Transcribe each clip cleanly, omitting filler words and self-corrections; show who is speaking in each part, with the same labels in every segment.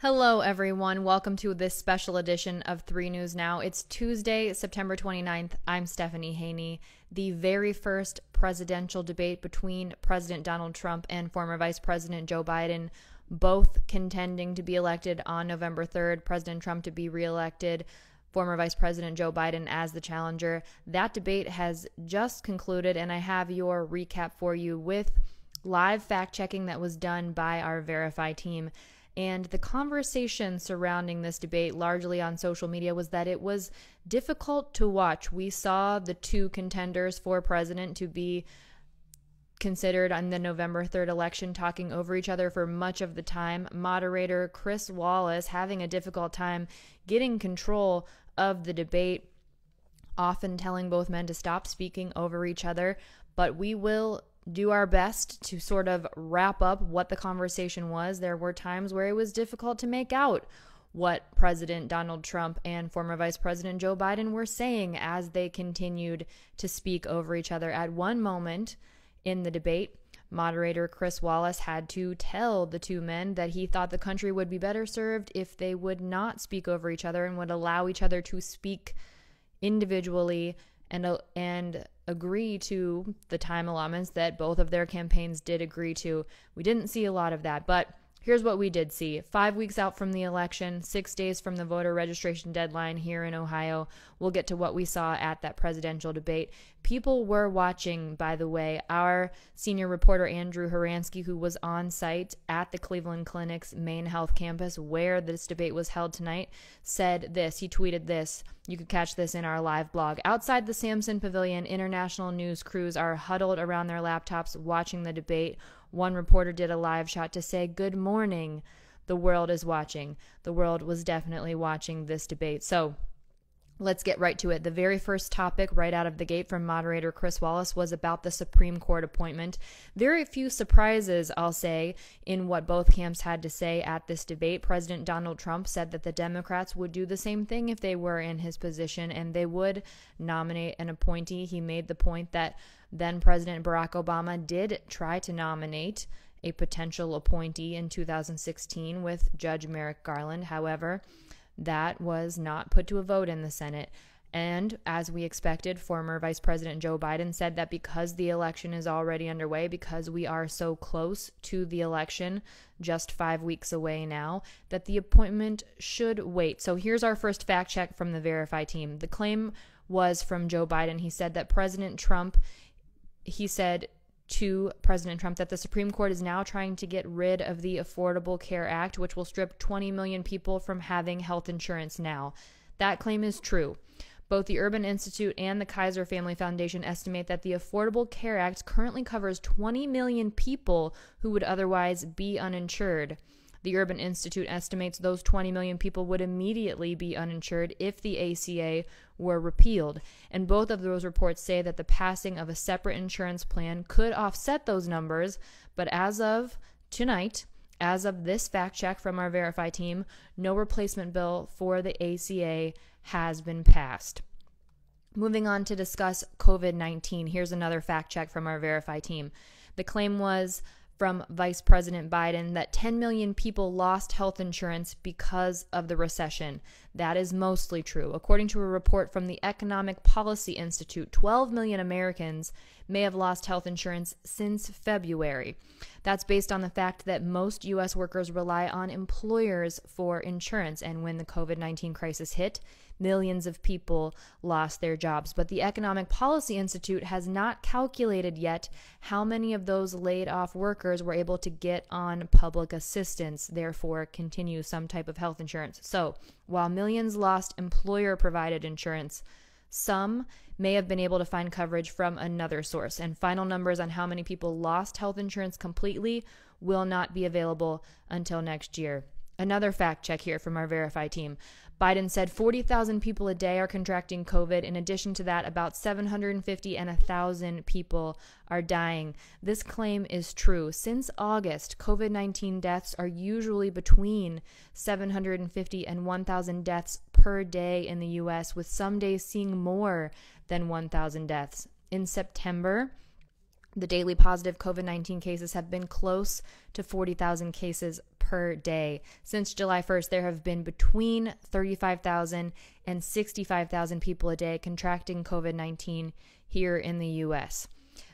Speaker 1: Hello, everyone. Welcome to this special edition of 3 News Now. It's Tuesday, September 29th. I'm Stephanie Haney. The very first presidential debate between President Donald Trump and former Vice President Joe Biden, both contending to be elected on November 3rd. President Trump to be reelected, former Vice President Joe Biden as the challenger. That debate has just concluded, and I have your recap for you with live fact-checking that was done by our Verify team. And the conversation surrounding this debate, largely on social media, was that it was difficult to watch. We saw the two contenders for president to be considered on the November 3rd election talking over each other for much of the time. Moderator Chris Wallace having a difficult time getting control of the debate, often telling both men to stop speaking over each other. But we will do our best to sort of wrap up what the conversation was. There were times where it was difficult to make out what President Donald Trump and former Vice President Joe Biden were saying as they continued to speak over each other. At one moment in the debate, moderator Chris Wallace had to tell the two men that he thought the country would be better served if they would not speak over each other and would allow each other to speak individually and agree to the time allotments that both of their campaigns did agree to. We didn't see a lot of that, but here's what we did see. 5 weeks out from the election, 6 days from the voter registration deadline here in Ohio, we'll get to what we saw at that presidential debate. People were watching, by the way. Our senior reporter, Andrew Horansky, who was on site at the Cleveland Clinic's main health campus where this debate was held tonight, said this. He tweeted this. You could catch this in our live blog. Outside the Samson Pavilion, international news crews are huddled around their laptops watching the debate. One reporter did a live shot to say, "Good morning. The world is watching." The world was definitely watching this debate. So let's get right to it. The very first topic right out of the gate from moderator Chris Wallace was about the Supreme Court appointment. Very few surprises, I'll say, in what both camps had to say at this debate. President Donald Trump said that the Democrats would do the same thing if they were in his position, and they would nominate an appointee. He made the point that then President Barack Obama did try to nominate a potential appointee in 2016 with Judge Merrick Garland. However, that was not put to a vote in the Senate. And as we expected, former Vice President Joe Biden said that because the election is already underway, because we are so close to the election, just 5 weeks away now, that the appointment should wait. So here's our first fact check from the Verify team. The claim was from Joe Biden. He said that he said to President Trump that the Supreme Court is now trying to get rid of the Affordable Care Act, which will strip 20 million people from having health insurance now. That claim is true. Both the Urban Institute and the Kaiser Family Foundation estimate that the Affordable Care Act currently covers 20 million people who would otherwise be uninsured. The Urban Institute estimates those 20 million people would immediately be uninsured if the ACA were repealed. And both of those reports say that the passing of a separate insurance plan could offset those numbers. But as of tonight, as of this fact check from our Verify team, no replacement bill for the ACA has been passed. Moving on to discuss COVID-19, here's another fact check from our Verify team. The claim was from Vice President Biden that 10 million people lost health insurance because of the recession. That is mostly true. According to a report from the Economic Policy Institute, 12 million Americans may have lost health insurance since February. That's based on the fact that most U.S. workers rely on employers for insurance, and when the COVID-19 crisis hit, millions of people lost their jobs. But the Economic Policy Institute has not calculated yet how many of those laid off workers were able to get on public assistance, therefore continue some type of health insurance. So while millions lost employer-provided insurance, some may have been able to find coverage from another source. And final numbers on how many people lost health insurance completely will not be available until next year. Another fact check here from our Verify team. Biden said 40,000 people a day are contracting COVID. In addition to that, about 750 and 1,000 people are dying. This claim is true. Since August, COVID-19 deaths are usually between 750 and 1,000 deaths per day in the U.S., with some days seeing more than 1,000 deaths. In September, the daily positive COVID-19 cases have been close to 40,000 cases per per day. Since July 1st, there have been between 35,000 and 65,000 people a day contracting COVID-19 here in the U.S.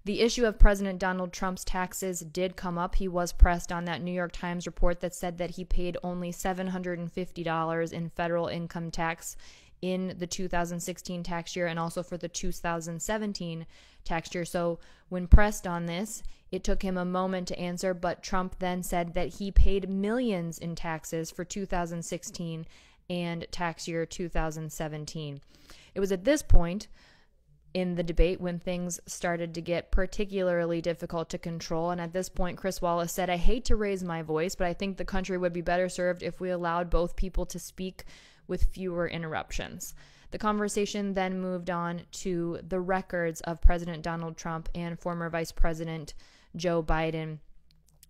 Speaker 1: The issue of President Donald Trump's taxes did come up. He was pressed on that New York Times report that said that he paid only $750 in federal income tax in the 2016 tax year and also for the 2017 tax year. So when pressed on this, it took him a moment to answer, but Trump then said that he paid millions in taxes for 2016 and tax year 2017. It was at this point in the debate when things started to get particularly difficult to control. And at this point, Chris Wallace said, "I hate to raise my voice, but I think the country would be better served if we allowed both people to speak with fewer interruptions." The conversation then moved on to the records of President Donald Trump and former Vice President Joe Biden.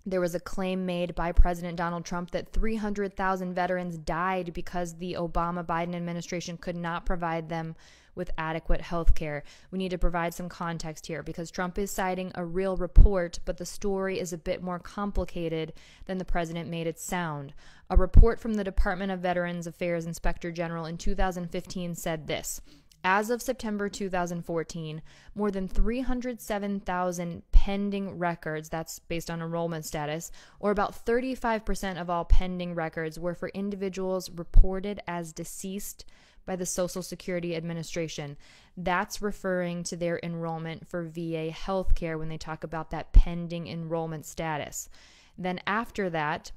Speaker 1: There was a claim made by President Donald Trump that 300,000 veterans died because the Obama-Biden administration could not provide them with adequate health care. We need to provide some context here because Trump is citing a real report, but the story is a bit more complicated than the president made it sound. A report from the Department of Veterans Affairs Inspector General in 2015 said this: as of September 2014, more than 307,000 pending records, that's based on enrollment status, or about 35% of all pending records, were for individuals reported as deceased by the Social Security Administration. That's referring to their enrollment for VA healthcare when they talk about that pending enrollment status. Then after that,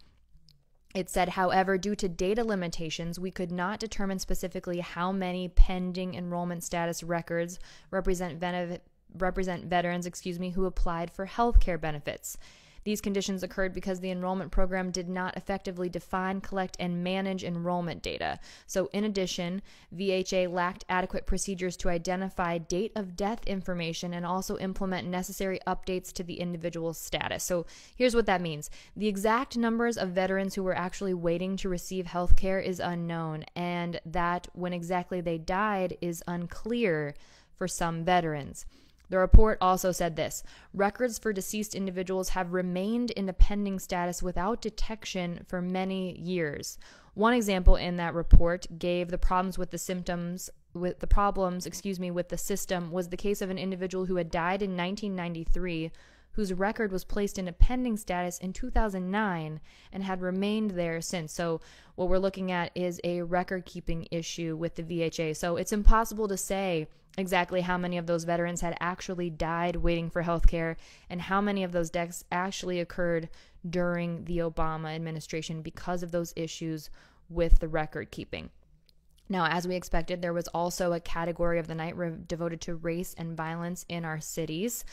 Speaker 1: it said, however, due to data limitations, we could not determine specifically how many pending enrollment status records represent veterans who applied for health care benefits. These conditions occurred because the enrollment program did not effectively define, collect, and manage enrollment data. So in addition, VHA lacked adequate procedures to identify date of death information and also implement necessary updates to the individual's status. So here's what that means. The exact numbers of veterans who were actually waiting to receive health care is unknown, and that when exactly they died is unclear for some veterans. The report also said this: records for deceased individuals have remained in a pending status without detection for many years. One example in that report gave the problems with the system was the case of an individual who had died in 1993, whose record was placed in a pending status in 2009 and had remained there since. So what we're looking at is a record-keeping issue with the VHA. So it's impossible to say exactly how many of those veterans had actually died waiting for health care and how many of those deaths actually occurred during the Obama administration because of those issues with the record keeping. Now, as we expected, there was also a category of the night devoted to race and violence in our cities.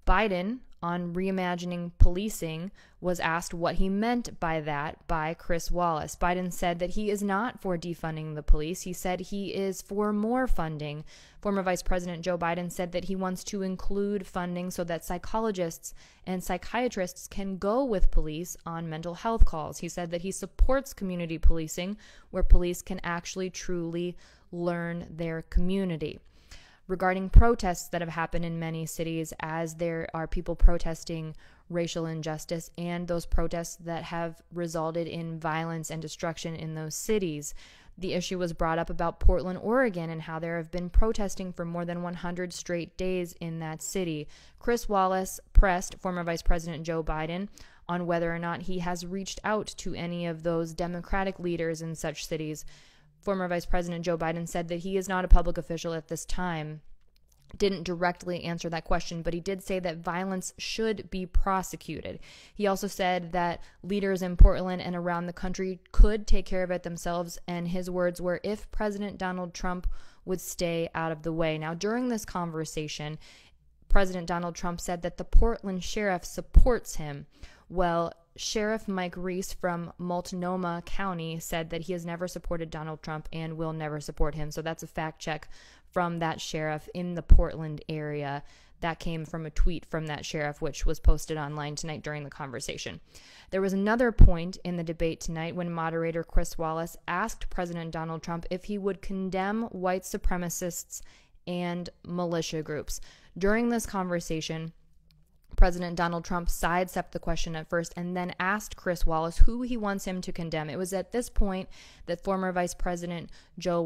Speaker 1: Biden, on reimagining policing, was asked what he meant by that by Chris Wallace. Biden said that he is not for defunding the police. He said he is for more funding. Former Vice President Joe Biden said that he wants to include funding so that psychologists and psychiatrists can go with police on mental health calls. He said that he supports community policing, where police can actually truly learn their community. Regarding protests that have happened in many cities, as there are people protesting racial injustice and those protests that have resulted in violence and destruction in those cities. The issue was brought up about Portland, Oregon, and how there have been protesting for more than 100 straight days in that city. Chris Wallace pressed former Vice President Joe Biden on whether or not he has reached out to any of those Democratic leaders in such cities. Former Vice President Joe Biden said that he is not a public official at this time. Didn't directly answer that question, but he did say that violence should be prosecuted. He also said that leaders in Portland and around the country could take care of it themselves, and his words were, if President Donald Trump would stay out of the way. Now, during this conversation, President Donald Trump said that the Portland sheriff supports him. Well, Sheriff Mike Reese from Multnomah County said that he has never supported Donald Trump and will never support him. So that's a fact check from that sheriff in the Portland area. That came from a tweet from that sheriff, which was posted online tonight during the conversation. There was another point in the debate tonight when moderator Chris Wallace asked President Donald Trump if he would condemn white supremacists and militia groups. During this conversation, President Donald Trump sidestepped the question at first and then asked Chris Wallace who he wants him to condemn. It was at this point that former Vice President Joe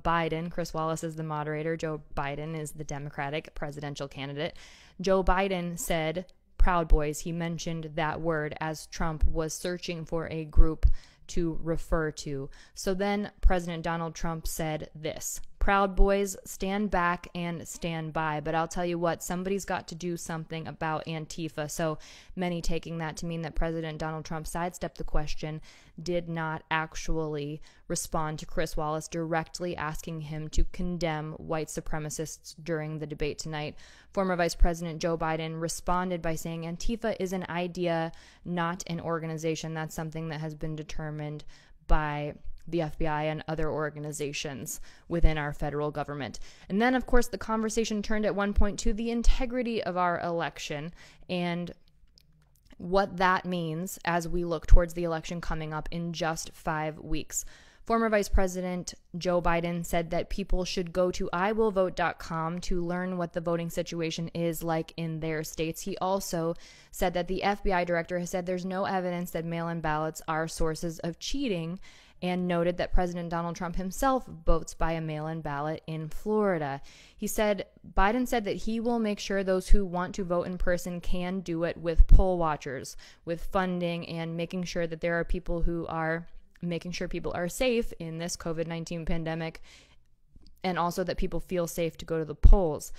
Speaker 1: Biden, Chris Wallace is the moderator, Joe Biden is the Democratic presidential candidate. Joe Biden said, Proud Boys. He mentioned that word as Trump was searching for a group to refer to. So then President Donald Trump said this: Proud Boys, stand back and stand by. But I'll tell you what, somebody's got to do something about Antifa. So many taking that to mean that President Donald Trump sidestepped the question, did not actually respond to Chris Wallace directly asking him to condemn white supremacists during the debate tonight. Former Vice President Joe Biden responded by saying Antifa is an idea, not an organization. That's something that has been determined by the FBI and other organizations within our federal government. And then, of course, the conversation turned at one point to the integrity of our election and what that means as we look towards the election coming up in just 5 weeks. Former Vice President Joe Biden said that people should go to iwillvote.com to learn what the voting situation is like in their states. He also said that the FBI director has said there's no evidence that mail-in ballots are sources of cheating, and noted that President Donald Trump himself votes by a mail-in ballot in Florida. Biden said that he will make sure those who want to vote in person can do it with poll watchers, with funding, and making sure that there are people who are making sure people are safe in this COVID-19 pandemic, and also that people feel safe to go to the polls.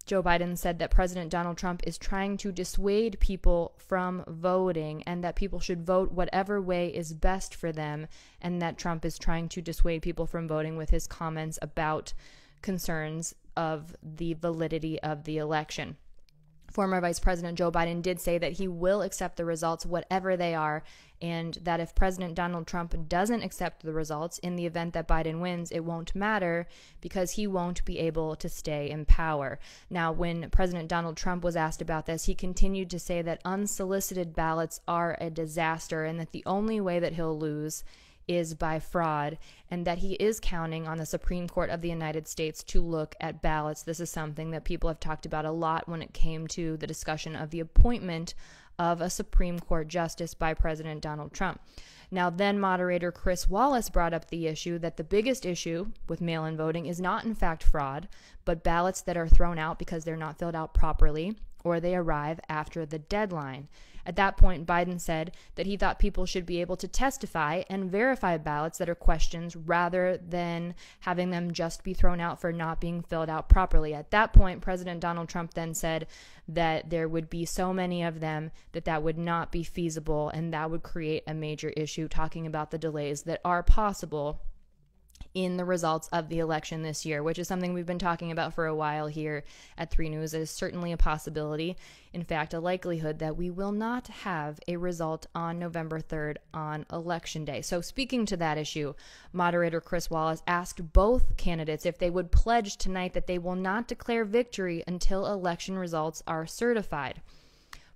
Speaker 1: Joe Biden said that President Donald Trump is trying to dissuade people from voting and that people should vote whatever way is best for them, and that Trump is trying to dissuade people from voting with his comments about concerns of the validity of the election. Former Vice President Joe Biden did say that he will accept the results, whatever they are, and that if President Donald Trump doesn't accept the results, in the event that Biden wins, it won't matter because he won't be able to stay in power. Now, when President Donald Trump was asked about this, he continued to say that unsolicited ballots are a disaster and that the only way that he'll lose is by fraud, and that he is counting on the Supreme Court of the United States to look at ballots. This is something that people have talked about a lot when it came to the discussion of the appointment of a Supreme Court justice by President Donald Trump. Now, then moderator Chris Wallace brought up the issue that the biggest issue with mail-in voting is not in fact fraud, but ballots that are thrown out because they're not filled out properly or they arrive after the deadline. At that point, Biden said that he thought people should be able to testify and verify ballots that are questions rather than having them just be thrown out for not being filled out properly. At that point, President Donald Trump then said that there would be so many of them that would not be feasible and that would create a major issue, talking about the delays that are possible in the results of the election this year, which is something we've been talking about for a while here at 3 News. It is certainly a possibility, in fact, a likelihood that we will not have a result on November 3rd on Election Day. So speaking to that issue, moderator Chris Wallace asked both candidates if they would pledge tonight that they will not declare victory until election results are certified.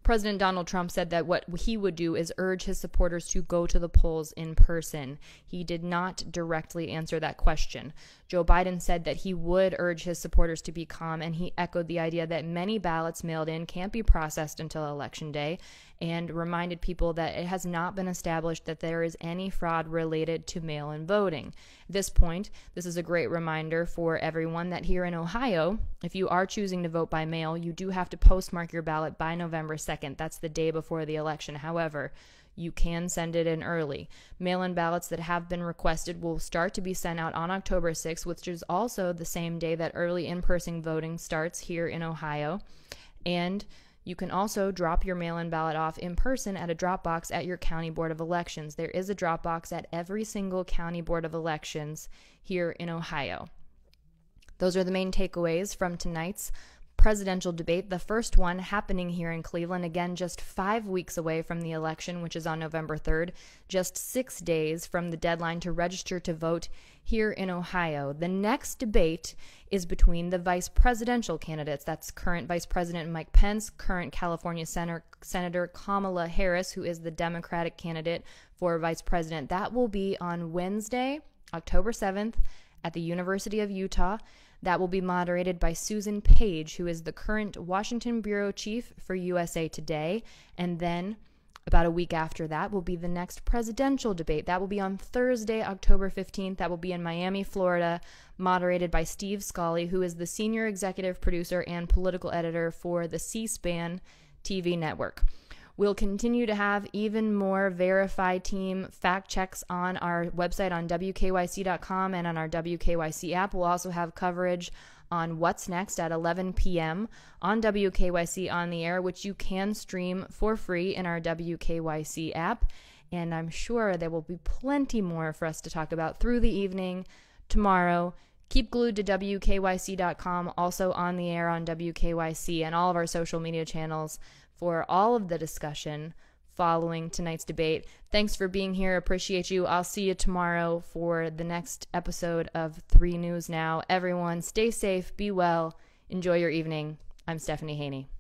Speaker 1: President Donald Trump said that what he would do is urge his supporters to go to the polls in person. He did not directly answer that question. Joe Biden said that he would urge his supporters to be calm, and he echoed the idea that many ballots mailed in can't be processed until Election Day, and reminded people that it has not been established that there is any fraud related to mail-in voting. At this point, this is a great reminder for everyone that here in Ohio, if you are choosing to vote by mail, you do have to postmark your ballot by November 2nd. That's the day before the election. However, you can send it in early. Mail-in ballots that have been requested will start to be sent out on October 6th, which is also the same day that early in-person voting starts here in Ohio. And you can also drop your mail-in ballot off in person at a drop box at your county board of elections. There is a drop box at every single county board of elections here in Ohio. Those are the main takeaways from tonight's presidential debate, the first one happening here in Cleveland, again just 5 weeks away from the election, which is on November 3rd, just 6 days from the deadline to register to vote here in Ohio. The next debate is between the vice presidential candidates. That's current Vice President Mike Pence, current California Senator Kamala Harris, who is the Democratic candidate for vice president. That will be on Wednesday, October 7th at the University of Utah. That will be moderated by Susan Page, who is the current Washington bureau chief for USA Today. And then about a week after that will be the next presidential debate. That will be on Thursday, October 15th. That will be in Miami, Florida, moderated by Steve Scully, who is the senior executive producer and political editor for the C-SPAN TV network. We'll continue to have even more verified team fact checks on our website on WKYC.com and on our WKYC app. We'll also have coverage on What's Next at 11 p.m. on WKYC On the Air, which you can stream for free in our WKYC app. And I'm sure there will be plenty more for us to talk about through the evening tomorrow. Keep glued to WKYC.com, also on the air on WKYC and all of our social media channels for all of the discussion following tonight's debate. Thanks for being here. Appreciate you. I'll see you tomorrow for the next episode of 3 News Now. Everyone, stay safe, be well, enjoy your evening. I'm Stephanie Haney.